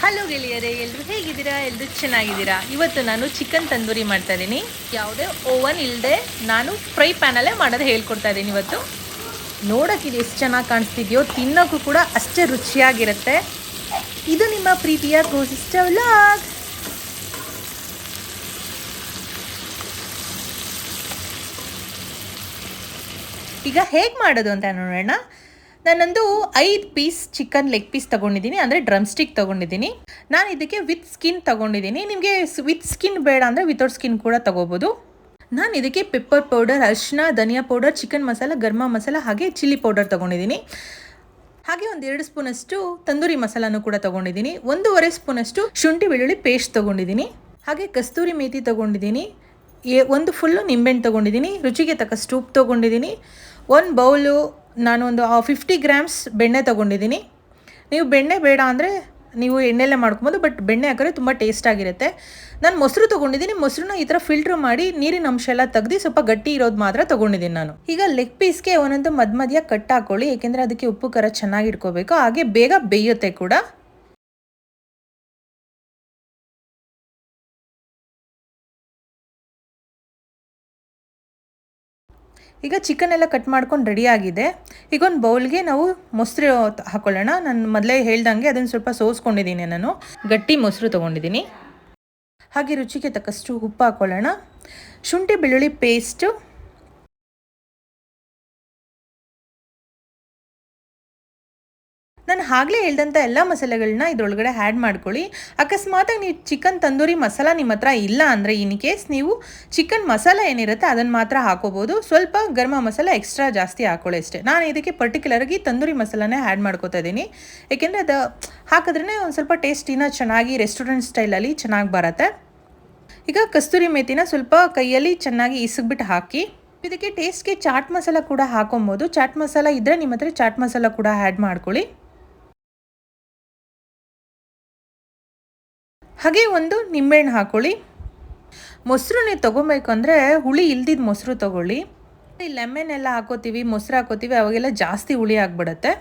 Hello ಗೆಳೆಯರೇ, ಎಲ್ಲರೂ ಹೇಗಿದ್ದೀರಾ? ಎಲ್ಲರೂ ಚೆನ್ನಾಗಿದ್ದೀರಾ? ಇವತ್ತು ನಾನು ಚಿಕನ್ ತಂದೂರಿ ಮಾಡ್ತಾ ಇದ್ದೀನಿ. ಯಾವುದೇ ಓವನ್ ಇಲ್ಲದೆ ನಾನು ಫ್ರೈ ಪ್ಯಾನಲ್ಲೇ ಮಾಡೋದು ಹೇಳ್ಕೊಡ್ತಾ ಇದ್ದೀನಿ ಇವತ್ತು. ನೋಡೋಕೆ ಇದು ಎಷ್ಟು ಚೆನ್ನಾಗಿ ಕಾಣಿಸ್ತಿದೆಯೋ, ತಿನ್ನೋಕ್ಕೂ ಕೂಡ ಅಷ್ಟೇ ರುಚಿಯಾಗಿರುತ್ತೆ. ಇದು ನಿಮ್ಮ ಪ್ರೀತಿಯ ಸಿಸ್ಟರ್ ವ್ಲಾಗ್. ಈಗ ಹೇಗೆ ಮಾಡೋದು ಅಂತ ನೋಡೋಣ. ನಾನೊಂದು 5 ಪೀಸ್ ಚಿಕನ್ ಲೆಗ್ ಪೀಸ್ ತೊಗೊಂಡಿದ್ದೀನಿ, ಅಂದರೆ ಡ್ರಮ್ ಸ್ಟಿಕ್ ತೊಗೊಂಡಿದ್ದೀನಿ. ನಾನು ಇದಕ್ಕೆ ವಿತ್ ಸ್ಕಿನ್ ತೊಗೊಂಡಿದ್ದೀನಿ. ನಿಮಗೆ ವಿತ್ ಸ್ಕಿನ್ ಬೇಡ ಅಂದರೆ ವಿತೌಟ್ ಸ್ಕಿನ್ ಕೂಡ ತೊಗೋಬೋದು. ನಾನು ಇದಕ್ಕೆ ಪೆಪ್ಪರ್ ಪೌಡರ್, ಅರಿಶಿನ, ಧನಿಯಾ ಪೌಡರ್, ಚಿಕನ್ ಮಸಾಲ, ಗರಂ ಮಸಾಲ ಹಾಗೆ ಚಿಲ್ಲಿ ಪೌಡರ್ ತೊಗೊಂಡಿದ್ದೀನಿ. ಹಾಗೆ ಒಂದು 2 ಸ್ಪೂನಷ್ಟು ತಂದೂರಿ ಮಸಾಲನೂ ಕೂಡ ತೊಗೊಂಡಿದ್ದೀನಿ. 1.5 ಸ್ಪೂನಷ್ಟು ಶುಂಠಿ ಬೆಳ್ಳುಳ್ಳಿ ಪೇಸ್ಟ್ ತೊಗೊಂಡಿದ್ದೀನಿ. ಹಾಗೆ ಕಸ್ತೂರಿ ಮೇಥಿ ತೊಗೊಂಡಿದ್ದೀನಿ. ಒಂದು ಫುಲ್ಲು ನಿಂಬೆಹಣ್ಣು ತೊಗೊಂಡಿದ್ದೀನಿ. ರುಚಿಗೆ ತಕ್ಕಷ್ಟು ಉಪ್ಪು ತೊಗೊಂಡಿದ್ದೀನಿ. ಒಂದು ಬೌಲು ನಾನು ಒಂದು 50 ಗ್ರಾಮ್ಸ್ ಬೆಣ್ಣೆ ತೊಗೊಂಡಿದ್ದೀನಿ. ನೀವು ಬೆಣ್ಣೆ ಬೇಡ ಅಂದರೆ ನೀವು ಎಣ್ಣೆಲ್ಲೇ ಮಾಡ್ಕೊಬೋದು, ಬಟ್ ಬೆಣ್ಣೆ ಹಾಕಿದ್ರೆ ತುಂಬ ಟೇಸ್ಟಾಗಿರುತ್ತೆ. ನಾನು ಮೊಸರು ತೊಗೊಂಡಿದ್ದೀನಿ. ಮೊಸರನ್ನ ಈ ಥರ ಫಿಲ್ಟ್ರ್ ಮಾಡಿ ನೀರಿನ ಅಂಶ ಎಲ್ಲ ತೆಗೆದು ಸ್ವಲ್ಪ ಗಟ್ಟಿ ಇರೋದು ಮಾತ್ರ ತೊಗೊಂಡಿದ್ದೀನಿ ನಾನು. ಈಗ ಲೆಗ್ ಪೀಸ್ಗೆ ಒಂದೊಂದು ಮಧ್ಯ ಕಟ್ ಹಾಕೊಳ್ಳಿ, ಏಕೆಂದರೆ ಅದಕ್ಕೆ ಉಪ್ಪು ಖಾರ ಚೆನ್ನಾಗಿ ಇಟ್ಕೋಬೇಕು. ಹಾಗೆ ಬೇಗ ಬೇಯುತ್ತೆ ಕೂಡ. ಈಗ ಚಿಕನ್ ಎಲ್ಲ ಕಟ್ ಮಾಡ್ಕೊಂಡು ರೆಡಿ ಆಗಿದೆ. ಈಗ ಒಂದು ಬೌಲ್ಗೆ ನಾವು ಮೊಸರು ಹಾಕೊಳ್ಳೋಣ. ನಾನು ಮೊದಲೇ ಹೇಳ್ದಂಗೆ ಅದನ್ನು ಸ್ವಲ್ಪ ಸೋಸ್ಕೊಂಡಿದ್ದೀನಿ. ನಾನು ಗಟ್ಟಿ ಮೊಸರು ತೊಗೊಂಡಿದ್ದೀನಿ. ಹಾಗೆ ರುಚಿಗೆ ತಕ್ಕಷ್ಟು ಉಪ್ಪು ಹಾಕೊಳ್ಳೋಣ. ಶುಂಠಿ ಬೆಳ್ಳುಳ್ಳಿ ಪೇಸ್ಟು, ನಾನು ಆಗಲೇ ಹೇಳ್ದಂಥ ಎಲ್ಲ ಮಸಾಲೆಗಳನ್ನ ಇದರೊಳಗಡೆ ಆ್ಯಡ್ ಮಾಡ್ಕೊಳ್ಳಿ. ಅಕಸ್ಮಾತಾಗಿ ನೀವು ಚಿಕನ್ ತಂದೂರಿ ಮಸಾಲ ನಿಮ್ಮ ಹತ್ರ ಇಲ್ಲ ಅಂದರೆ, ಇನ್ ಕೇಸ್ ನೀವು ಚಿಕನ್ ಮಸಾಲ ಏನಿರುತ್ತೆ ಅದನ್ನು ಮಾತ್ರ ಹಾಕೋಬೋದು. ಸ್ವಲ್ಪ ಗರಂ ಮಸಾಲ ಎಕ್ಸ್ಟ್ರಾ ಜಾಸ್ತಿ ಹಾಕೊಳ್ಳಿ ಅಷ್ಟೇ. ನಾನು ಇದಕ್ಕೆ ಪರ್ಟಿಕ್ಯುಲರಾಗಿ ತಂದೂರಿ ಮಸಾಲನೇ ಆ್ಯಡ್ ಮಾಡ್ಕೋತಾ ಇದ್ದೀನಿ, ಏಕೆಂದರೆ ಅದು ಹಾಕಿದ್ರೇ ಒಂದು ಸ್ವಲ್ಪ ಟೇಸ್ಟ್ ಇನ್ನೂ ಚೆನ್ನಾಗಿ ರೆಸ್ಟೋರೆಂಟ್ ಸ್ಟೈಲಲ್ಲಿ ಚೆನ್ನಾಗಿ ಬರುತ್ತೆ. ಈಗ ಕಸ್ತೂರಿ ಮೇಥಿನ ಸ್ವಲ್ಪ ಕೈಯಲ್ಲಿ ಚೆನ್ನಾಗಿ ಇಸಗ್ಬಿಟ್ಟು ಹಾಕಿ. ಇದಕ್ಕೆ ಟೇಸ್ಟ್ಗೆ ಚಾಟ್ ಮಸಾಲ ಕೂಡ ಹಾಕೊಬೋದು. ಚಾಟ್ ಮಸಾಲ ಇದ್ದರೆ ನಿಮ್ಮ ಹತ್ರ ಚಾಟ್ ಮಸಾಲ ಕೂಡ ಆ್ಯಡ್ ಮಾಡ್ಕೊಳ್ಳಿ. ಹಾಗೆ ಒಂದು ನಿಂಬೆಹಣ್ಣು ಹಾಕೊಳ್ಳಿ. ಮೊಸರು ನೀವು ತೊಗೊಬೇಕು ಅಂದರೆ ಹುಳಿ ಇಲ್ದಿದ್ದು ಮೊಸರು ತೊಗೊಳ್ಳಿ. ಈ ಲೆಮನ್ ಎಲ್ಲ ಹಾಕೋತೀವಿ, ಮೊಸರು ಹಾಕೋತೀವಿ, ಅವಾಗೆಲ್ಲ ಜಾಸ್ತಿ ಹುಳಿ ಆಗಿಬಿಡುತ್ತೆ.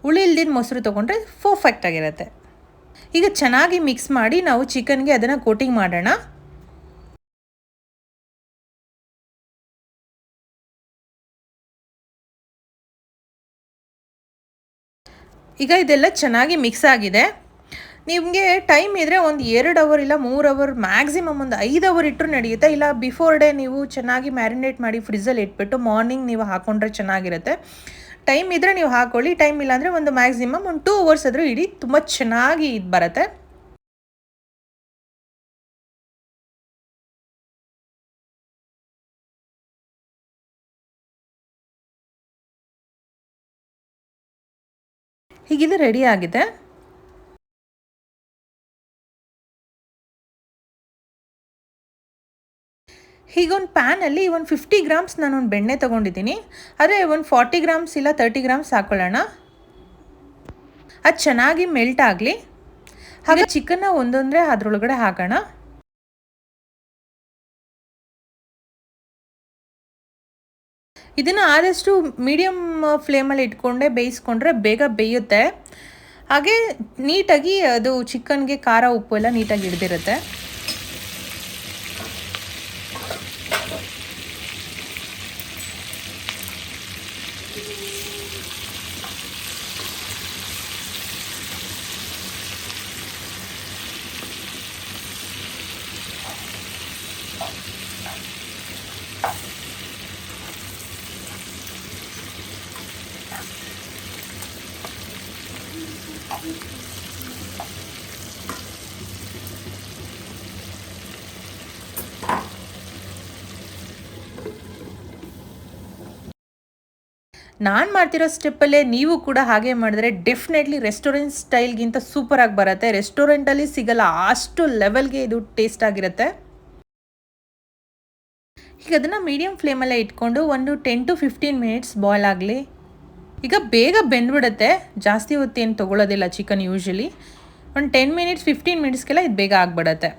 ಹುಳಿ ಇಲ್ದಿದ್ದು ಮೊಸರು ತೊಗೊಂಡ್ರೆ ಪರ್ಫೆಕ್ಟ್ ಆಗಿರುತ್ತೆ. ಈಗ ಚೆನ್ನಾಗಿ ಮಿಕ್ಸ್ ಮಾಡಿ ನಾವು ಚಿಕನ್ಗೆ ಅದನ್ನು ಕೋಟಿಂಗ್ ಮಾಡೋಣ. ಈಗ ಇದೆಲ್ಲ ಚೆನ್ನಾಗಿ ಮಿಕ್ಸ್ ಆಗಿದೆ. ನಿಮಗೆ ಟೈಮ್ ಇದ್ದರೆ ಒಂದು 2 ಅವರ್ ಇಲ್ಲ 3 ಅವರ್, ಮ್ಯಾಕ್ಸಿಮಮ್ ಒಂದು 5 ಅವರ್ ಇಟ್ಟರು ನಡೆಯುತ್ತೆ. ಇಲ್ಲ ಬಿಫೋರ್ ಡೇ ನೀವು ಚೆನ್ನಾಗಿ ಮ್ಯಾರಿನೇಟ್ ಮಾಡಿ ಫ್ರಿಜ್ಜಲ್ಲಿ ಇಟ್ಬಿಟ್ಟು ಮಾರ್ನಿಂಗ್ ನೀವು ಹಾಕ್ಕೊಂಡ್ರೆ ಚೆನ್ನಾಗಿರುತ್ತೆ. ಟೈಮ್ ಇದ್ದರೆ ನೀವು ಹಾಕ್ಕೊಳ್ಳಿ, ಟೈಮ್ ಇಲ್ಲಾಂದರೆ ಒಂದು ಮ್ಯಾಕ್ಸಿಮಮ್ ಒಂದು 2 ಅವರ್ಸ್ ಆದರೂ ಇಡೀ ತುಂಬ ಚೆನ್ನಾಗಿ ಇದು ಬರುತ್ತೆ. ಹೀಗಿದು ರೆಡಿ ಆಗಿದೆ. ಹೀಗೊಂದು ಪ್ಯಾನಲ್ಲಿ ಒಂದು 50 ಗ್ರಾಮ್ಸ್ ನಾನೊಂದು ಬೆಣ್ಣೆ ತೊಗೊಂಡಿದ್ದೀನಿ. ಆದರೆ ಒಂದು 40 ಗ್ರಾಮ್ಸ್ ಇಲ್ಲ 30 ಗ್ರಾಮ್ಸ್ ಹಾಕ್ಕೊಳ್ಳೋಣ. ಅದು ಚೆನ್ನಾಗಿ ಮೆಲ್ಟ್ ಆಗಲಿ. ಹಾಗೆ ಚಿಕನ್ನ ಒಂದೊಂದೇ ಅದರೊಳಗಡೆ ಹಾಕೋಣ. ಇದನ್ನು ಆದಷ್ಟು ಮೀಡಿಯಮ್ ಫ್ಲೇಮಲ್ಲಿ ಇಟ್ಕೊಂಡೆ ಬೇಯಿಸ್ಕೊಂಡ್ರೆ ಬೇಗ ಬೇಯುತ್ತೆ. ಹಾಗೆ ನೀಟಾಗಿ ಅದು ಚಿಕನ್ಗೆ ಖಾರ ಉಪ್ಪು ಎಲ್ಲ ನೀಟಾಗಿ ಹಿಡ್ದಿರುತ್ತೆ. ನಾನು ಮಾಡ್ತಿರೋ ಸ್ಟೆಪ್ಪಲ್ಲೇ ನೀವು ಕೂಡ ಹಾಗೆ ಮಾಡಿದ್ರೆ ಡೆಫಿನೆಟ್ಲಿ ರೆಸ್ಟೋರೆಂಟ್ ಸ್ಟೈಲ್ಗಿಂತ ಸೂಪರಾಗಿ ಬರುತ್ತೆ. ರೆಸ್ಟೋರೆಂಟಲ್ಲಿ ಸಿಗಲ್ಲ ಅಷ್ಟು ಲೆವೆಲ್ಗೆ ಇದು ಟೇಸ್ಟ್ ಆಗಿರುತ್ತೆ. ಈಗ ಅದನ್ನು ಮೀಡಿಯಮ್ ಫ್ಲೇಮಲ್ಲೇ ಇಟ್ಕೊಂಡು ಒಂದು 10 to 15 ಮಿನಿಟ್ಸ್ ಬಾಯ್ಲ್ ಆಗಲಿ. ಈಗ ಬೇಗ ಬೆಂದ್ಬಿಡುತ್ತೆ, ಜಾಸ್ತಿ ಹೊತ್ತೇನು ತೊಗೊಳ್ಳೋದಿಲ್ಲ ಚಿಕನ್. ಯೂಶ್ವಲಿ ಒಂದು 10 ಮಿನಿಟ್ಸ್ 15 ಮಿನಿಟ್ಸ್ಗೆಲ್ಲ ಇದು ಬೇಗ ಆಗಿಬಿಡತ್ತೆ.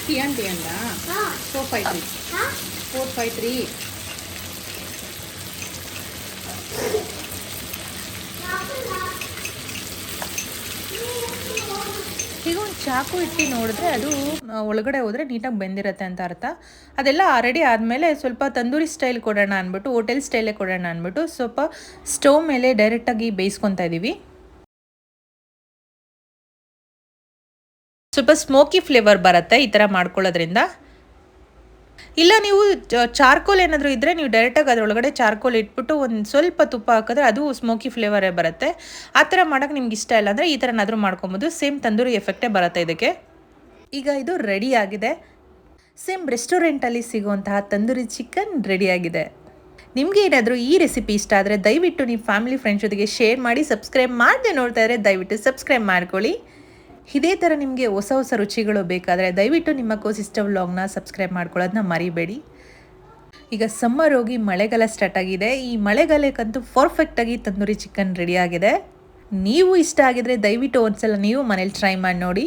TNT ಅಂದ 453 ಈಗ ಒಂದು ಚಾಕು ಇಟ್ಟು ನೋಡಿದ್ರೆ ಅದು ಒಳಗಡೆ ಹೋದರೆ ನೀಟಾಗಿ ಬೆಂದಿರುತ್ತೆ ಅಂತ ಅರ್ಥ. ಅದೆಲ್ಲ ರೆಡಿ ಆದಮೇಲೆ ಸ್ವಲ್ಪ ತಂದೂರಿ ಸ್ಟೈಲ್ ಕೊಡೋಣ ಅಂದ್ಬಿಟ್ಟು, ಹೋಟೆಲ್ ಸ್ಟೈಲೇ ಕೊಡೋಣ ಅಂದ್ಬಿಟ್ಟು ಸ್ವಲ್ಪ ಸ್ಟವ್ ಮೇಲೆ ಡೈರೆಕ್ಟಾಗಿ ಬೇಯಿಸ್ಕೊತಾ ಇದ್ದೀವಿ. ಸ್ವಲ್ಪ ಸ್ಮೋಕಿ ಫ್ಲೇವರ್ ಬರುತ್ತೆ ಈ ಥರ ಮಾಡ್ಕೊಳ್ಳೋದ್ರಿಂದ. ಇಲ್ಲ ನೀವು ಚಾರ್ಕೋಲ್ ಏನಾದರೂ ಇದ್ದರೆ ನೀವು ಡೈರೆಕ್ಟಾಗಿ ಅದರೊಳಗಡೆ ಚಾರ್ಕೋಲ್ ಇಟ್ಬಿಟ್ಟು ಒಂದು ಸ್ವಲ್ಪ ತುಪ್ಪ ಹಾಕಿದ್ರೆ ಅದು ಸ್ಮೋಕಿ ಫ್ಲೇವರೇ ಬರುತ್ತೆ. ಆ ಥರ ಮಾಡೋಕ್ಕೆ ನಿಮ್ಗೆ ಇಷ್ಟ ಇಲ್ಲ ಅಂದರೆ ಈ ಥರನಾದರೂ ಮಾಡ್ಕೊಬೋದು. ಸೇಮ್ ತಂದೂರಿ ಎಫೆಕ್ಟೇ ಬರುತ್ತೆ ಇದಕ್ಕೆ. ಈಗ ಇದು ರೆಡಿ ಆಗಿದೆ. ಸೇಮ್ ರೆಸ್ಟೋರೆಂಟಲ್ಲಿ ಸಿಗುವಂತಹ ತಂದೂರಿ ಚಿಕನ್ ರೆಡಿಯಾಗಿದೆ. ನಿಮಗೆ ಏನಾದರೂ ಈ ರೆಸಿಪಿ ಇಷ್ಟ ಆದರೆ ದಯವಿಟ್ಟು ನಿಮ್ಮ ಫ್ಯಾಮಿಲಿ ಫ್ರೆಂಡ್ಸ್ ಜೊತೆಗೆ ಶೇರ್ ಮಾಡಿ. ಸಬ್ಸ್ಕ್ರೈಬ್ ಮಾಡದೆ ನೋಡ್ತಾ ಇದ್ದರೆ ದಯವಿಟ್ಟು ಸಬ್ಸ್ಕ್ರೈಬ್ ಮಾಡ್ಕೊಳ್ಳಿ. ಇದೇ ಥರ ನಿಮಗೆ ಹೊಸ ಹೊಸ ರುಚಿಗಳು ಬೇಕಾದರೆ ದಯವಿಟ್ಟು ನಿಮ್ಮ ಕೋಸಿಸ್ಟರ್ ವ್ಲಾಗ್ನ ಸಬ್ಸ್ಕ್ರೈಬ್ ಮಾಡ್ಕೊಳ್ಳೋದನ್ನ ಮರಿಬೇಡಿ. ಈಗ ಸಮ್ಮರ್ ಹೋಗಿ ಮಳೆಗಾಲ ಸ್ಟಾರ್ಟ್ ಆಗಿದೆ. ಈ ಮಳೆಗಾಲಕ್ಕಂತೂ ಪರ್ಫೆಕ್ಟಾಗಿ ತಂದೂರಿ ಚಿಕನ್ ರೆಡಿಯಾಗಿದೆ. ನೀವು ಇಷ್ಟ ಆಗಿದರೆ ದಯವಿಟ್ಟು ಒಂದ್ಸಲ ನೀವು ಮನೇಲಿ ಟ್ರೈ ಮಾಡಿ ನೋಡಿ.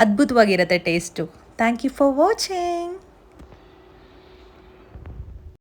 ಅದ್ಭುತವಾಗಿರುತ್ತೆ taste. Thank you for watching.